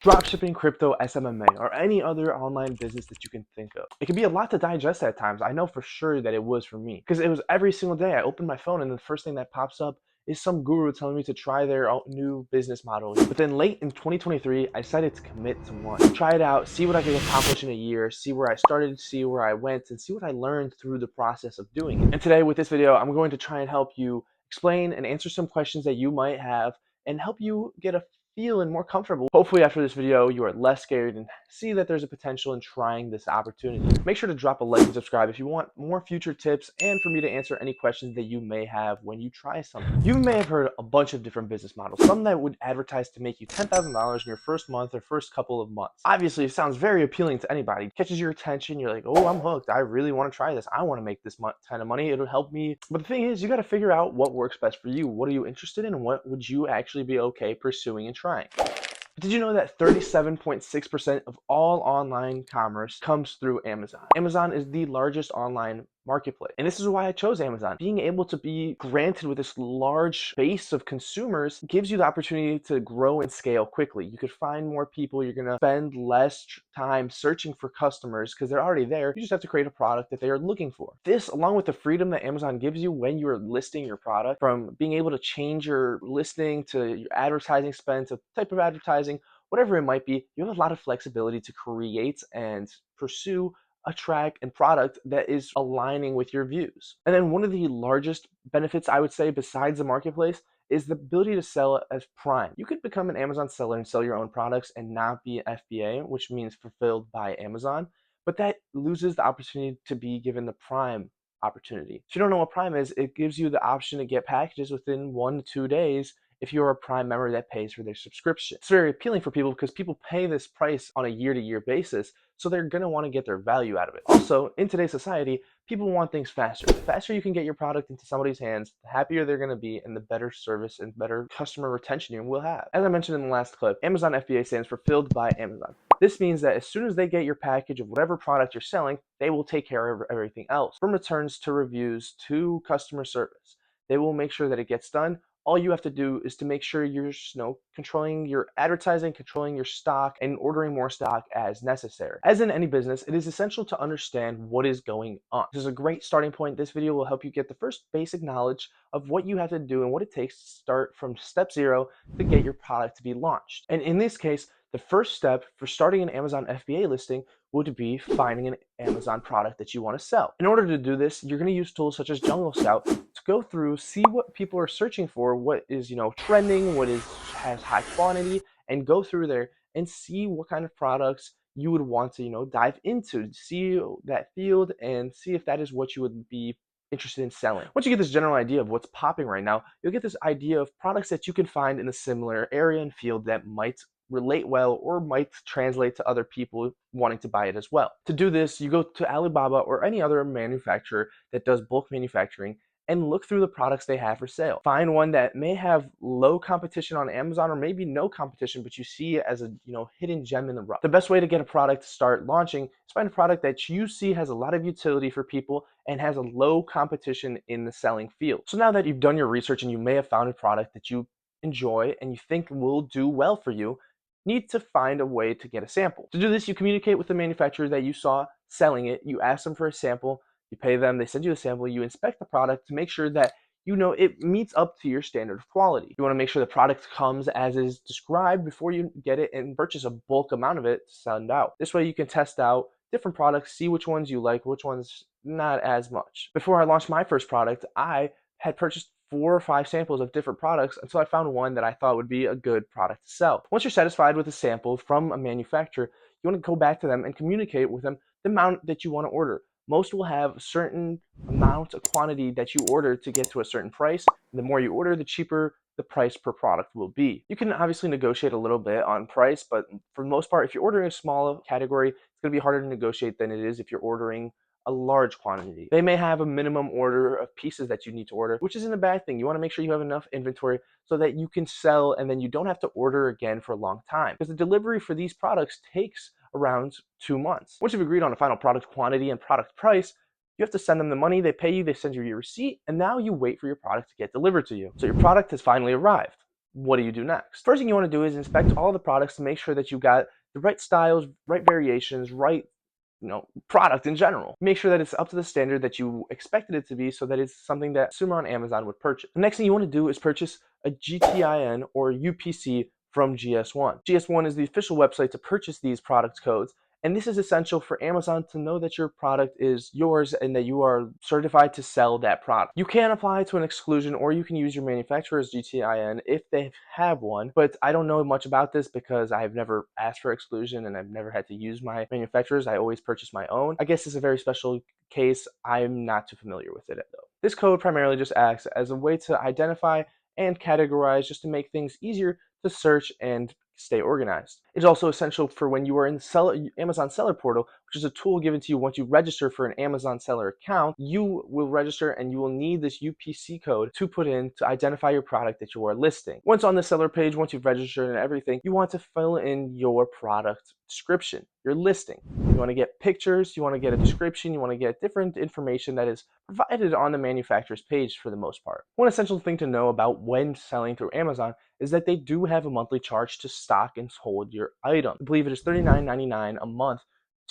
Dropshipping, crypto, SMMA, or any other online business that you can think of. It can be a lot to digest at times. I know for sure that it was for me because it was every single day I open my phone and the first thing that pops up is some guru telling me to try their new business model. But then late in 2023, I decided to commit to one. Try it out, see what I could accomplish in a year, see where I started, see where I went, and see what I learned through the process of doing it. And today with this video, I'm going to try and help you explain and answer some questions that you might have and help you get a feeling more comfortable. Hopefully after this video you are less scared and see that there's a potential in trying this opportunity. Make sure to drop a like and subscribe if you want more future tips and for me to answer any questions that you may have when you try something. You may have heard a bunch of different business models, some that would advertise to make you $10,000 in your first month or first couple of months. Obviously it sounds very appealing to anybody. It catches your attention, you're like, oh, I'm hooked, I really want to try this, I want to make this kind of money, it'll help me. But the thing is, you got to figure out what works best for you. What are you interested in and what would you actually be okay pursuing and trying? Did you know that 37.6% of all online commerce comes through Amazon? Amazon is the largest online marketplace. And this is why I chose Amazon. Being able to be granted with this large base of consumers gives you the opportunity to grow and scale quickly. You could find more people. You're going to spend less time searching for customers because they're already there. You just have to create a product that they are looking for. This, along with the freedom that Amazon gives you when you're listing your product, from being able to change your listing to your advertising spend to type of advertising, whatever it might be, you have a lot of flexibility to create and pursue a track and product that is aligning with your views. And then one of the largest benefits, I would say, besides the marketplace, is the ability to sell as Prime. You could become an Amazon seller and sell your own products and not be an FBA, which means fulfilled by Amazon, but that loses the opportunity to be given the Prime opportunity. If you don't know what Prime is, it gives you the option to get packages within 1 to 2 days if you're a Prime member that pays for their subscription. It's very appealing for people because people pay this price on a year-to-year basis, so they're going to want to get their value out of it. Also, in today's society, people want things faster. The faster you can get your product into somebody's hands, the happier they're going to be and the better service and better customer retention you will have. As I mentioned in the last clip, Amazon FBA stands for Filled by Amazon. This means that as soon as they get your package of whatever product you're selling, they will take care of everything else, from returns to reviews to customer service. They will make sure that it gets done. All you have to do is to make sure you're controlling your advertising, controlling your stock, and ordering more stock as necessary. As in any business, it is essential to understand what is going on. This is a great starting point. This video will help you get the first basic knowledge of what you have to do and what it takes to start from step 0 to get your product to be launched. And in this case, the first step for starting an Amazon FBA listing would be finding an Amazon product that you want to sell. In order to do this, you're going to use tools such as Jungle Scout to go through, see what people are searching for, what is trending, what has high quantity, and go through there and see what kind of products you would want to dive into, see that field and see if that is what you would be interested in selling. Once you get this general idea of what's popping right now, you'll get this idea of products that you can find in a similar area and field that might relate well or might translate to other people wanting to buy it as well. To do this, you go to Alibaba or any other manufacturer that does bulk manufacturing and look through the products they have for sale. Find one that may have low competition on Amazon or maybe no competition, but you see it as a hidden gem in the rough. The best way to get a product to start launching is find a product that you see has a lot of utility for people and has a low competition in the selling field. So now that you've done your research and you may have found a product that you enjoy and you think will do well for you, need to find a way to get a sample. To do this, you communicate with the manufacturer that you saw selling it, you ask them for a sample, you pay them, they send you a sample, you inspect the product to make sure that it meets up to your standard of quality. You want to make sure the product comes as is described before you get it and purchase a bulk amount of it to send out. This way you can test out different products, see which ones you like, which ones not as much. Before I launched my first product, I had purchased 4 or 5 samples of different products until I found one that I thought would be a good product to sell. Once you're satisfied with a sample from a manufacturer, you want to go back to them and communicate with them the amount that you want to order. Most will have a certain amount of quantity that you order to get to a certain price. The more you order, the cheaper the price per product will be. You can obviously negotiate a little bit on price, but for the most part, if you're ordering a small category, it's going to be harder to negotiate than it is if you're ordering a large quantity. They may have a minimum order of pieces that you need to order, which isn't a bad thing. You want to make sure you have enough inventory so that you can sell and then you don't have to order again for a long time, because the delivery for these products takes around 2 months. Once you've agreed on a final product quantity and product price, you have to send them the money, they pay you, they send you your receipt, and now you wait for your product to get delivered to you. So your product has finally arrived. what do you do next? First thing you want to do is inspect all the products to make sure that you got the right styles, right variations, right product in general. Make sure that it's up to the standard that you expected it to be so that it's something that a consumer on Amazon would purchase. The next thing you want to do is purchase a GTIN or UPC from GS1. GS1 is the official website to purchase these product codes, and this is essential for Amazon to know that your product is yours and that you are certified to sell that product. You can apply to an exclusion, or you can use your manufacturer's GTIN if they have one, but I don't know much about this because I've never asked for exclusion and I've never had to use my manufacturer's. I always purchase my own. I guess it's a very special case. I'm not too familiar with it though. This code primarily just acts as a way to identify and categorize, just to make things easier to search and stay organized. It's also essential for when you are in the Amazon Seller Portal, which is a tool given to you once you register for an Amazon Seller account. You will register and you will need this UPC code to put in to identify your product that you are listing. Once on the seller page, once you've registered and everything, you want to fill in your product description, your listing. You want to get pictures, you want to get a description, you want to get different information that is provided on the manufacturer's page for the most part. One essential thing to know about when selling through Amazon is that they do have a monthly charge to stock and hold your item. I believe it is $39.99 a month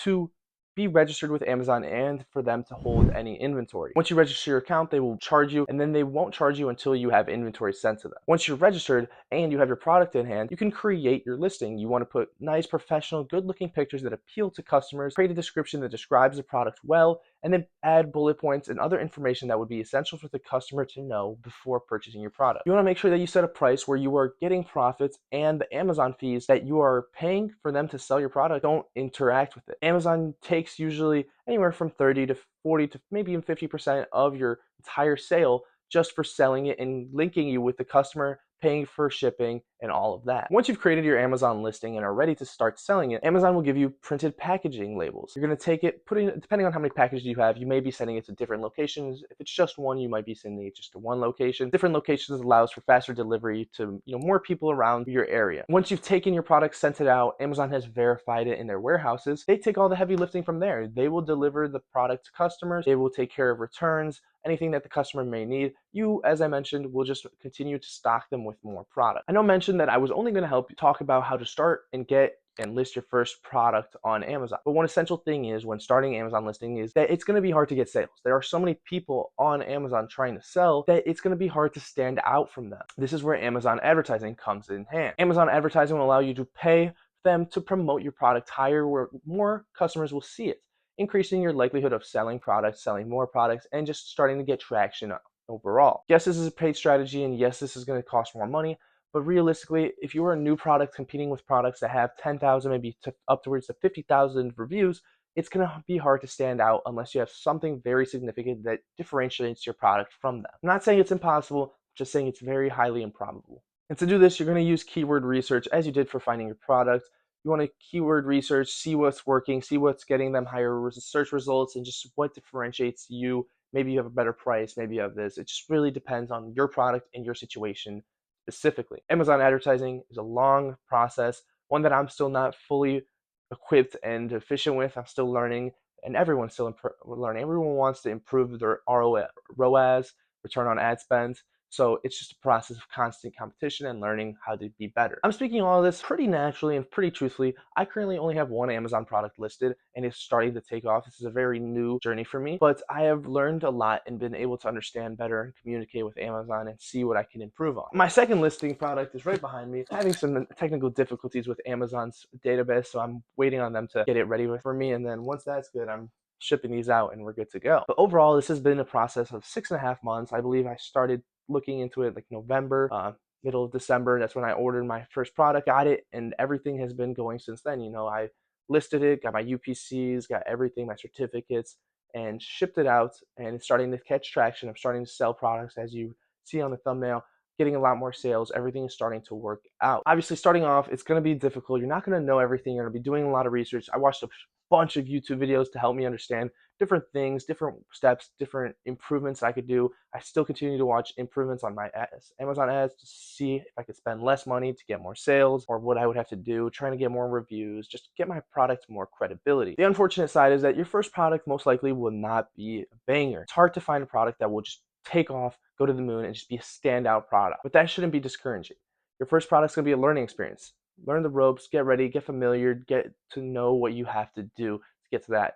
to be registered with Amazon and for them to hold any inventory. Once you register your account, they will charge you, and then they won't charge you until you have inventory sent to them. Once you're registered and you have your product in hand, you can create your listing. You want to put nice, professional, good-looking pictures that appeal to customers, create a description that describes the product well, and then add bullet points and other information that would be essential for the customer to know before purchasing your product. You want to make sure that you set a price where you are getting profits and the Amazon fees that you are paying for them to sell your product don't interact with it. Amazon takes usually anywhere from 30 to 40 to maybe even 50% of your entire sale just for selling it and linking you with the customer, paying for shipping, and all of that. Once you've created your Amazon listing and are ready to start selling it, Amazon will give you printed packaging labels. You're going to take it, depending on how many packages you have, you may be sending it to different locations. If it's just one, you might be sending it just to one location. Different locations allows for faster delivery to more people around your area. Once you've taken your product, sent it out, Amazon has verified it in their warehouses. They take all the heavy lifting from there. They will deliver the product to customers. They will take care of returns, anything that the customer may need. You, as I mentioned, will just continue to stock them with more product. I know I mentioned that I was only going to help you talk about how to start and get and list your first product on Amazon. But one essential thing is when starting Amazon listing is that it's going to be hard to get sales. There are so many people on Amazon trying to sell that it's going to be hard to stand out from them. This is where Amazon advertising comes in hand. Amazon advertising will allow you to pay them to promote your product higher where more customers will see it, increasing your likelihood of selling products, selling more products, and just starting to get traction overall. Yes, this is a paid strategy, and yes, this is going to cost more money, but realistically, if you are a new product competing with products that have 10,000, maybe upwards to 50,000 reviews, it's going to be hard to stand out unless you have something very significant that differentiates your product from them. I'm not saying it's impossible, just saying it's very highly improbable. And to do this, you're going to use keyword research as you did for finding your product. You want to keyword research, see what's working, see what's getting them higher search results, and just what differentiates you. Maybe you have a better price, maybe you have this. It just really depends on your product and your situation specifically. Amazon advertising is a long process, one that I'm still not fully equipped and efficient with. I'm still learning, and everyone's still learning. Everyone wants to improve their ROAS, return on ad spend. So it's just a process of constant competition and learning how to be better. I'm speaking all of this pretty naturally and pretty truthfully. I currently only have one Amazon product listed and it's starting to take off. This is a very new journey for me, but I have learned a lot and been able to understand better and communicate with Amazon and see what I can improve on. My second listing product is right behind me. Having some technical difficulties with Amazon's database, so I'm waiting on them to get it ready for me. And then once that's good, I'm shipping these out and we're good to go. But overall, this has been a process of 6.5 months. I believe I started looking into it like November, middle of December. That's when I ordered my first product, got it, and everything has been going since then. I listed it, got my UPCs, got everything, my certificates, and shipped it out, and it's starting to catch traction. I'm starting to sell products, as you see on the thumbnail, getting a lot more sales. Everything is starting to work out. Obviously, starting off, it's going to be difficult. You're not going to know everything. You're going to be doing a lot of research. I watched a bunch of YouTube videos to help me understand different things, different steps, different improvements I could do. I still continue to watch improvements on my Amazon ads to see if I could spend less money to get more sales, or what I would have to do, trying to get more reviews, just to get my product more credibility. The unfortunate side is that your first product most likely will not be a banger. It's hard to find a product that will just take off, go to the moon, and just be a standout product. But that shouldn't be discouraging. Your first product's going to be a learning experience. Learn the ropes, get ready, get familiar, get to know what you have to do to get to that,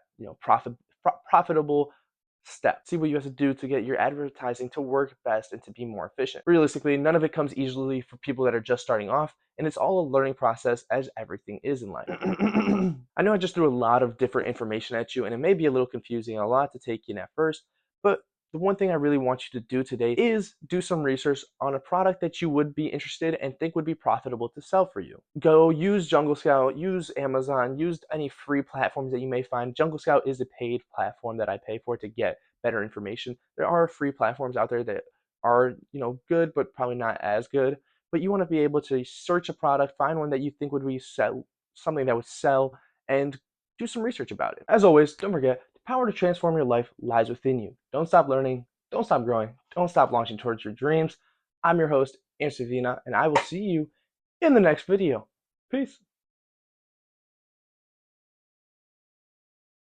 profitable step. See what you have to do to get your advertising to work best and to be more efficient. Realistically, none of it comes easily for people that are just starting off, and it's all a learning process as everything is in life. I know I just threw a lot of different information at you, and it may be a little confusing, a lot to take in at first, but the one thing I really want you to do today is do some research on a product that you would be interested and think would be profitable to sell for you. Go use Jungle Scout, use Amazon, use any free platforms that you may find. Jungle Scout is a paid platform that I pay for to get better information. There are free platforms out there that are, good but probably not as good. But you want to be able to search a product, find one that you think would be something that would sell, and do some research about it. As always, don't forget, the power to transform your life lies within you. Don't stop learning, don't stop growing, don't stop launching towards your dreams. I'm your host, Ansel Vina, and I will see you in the next video. Peace.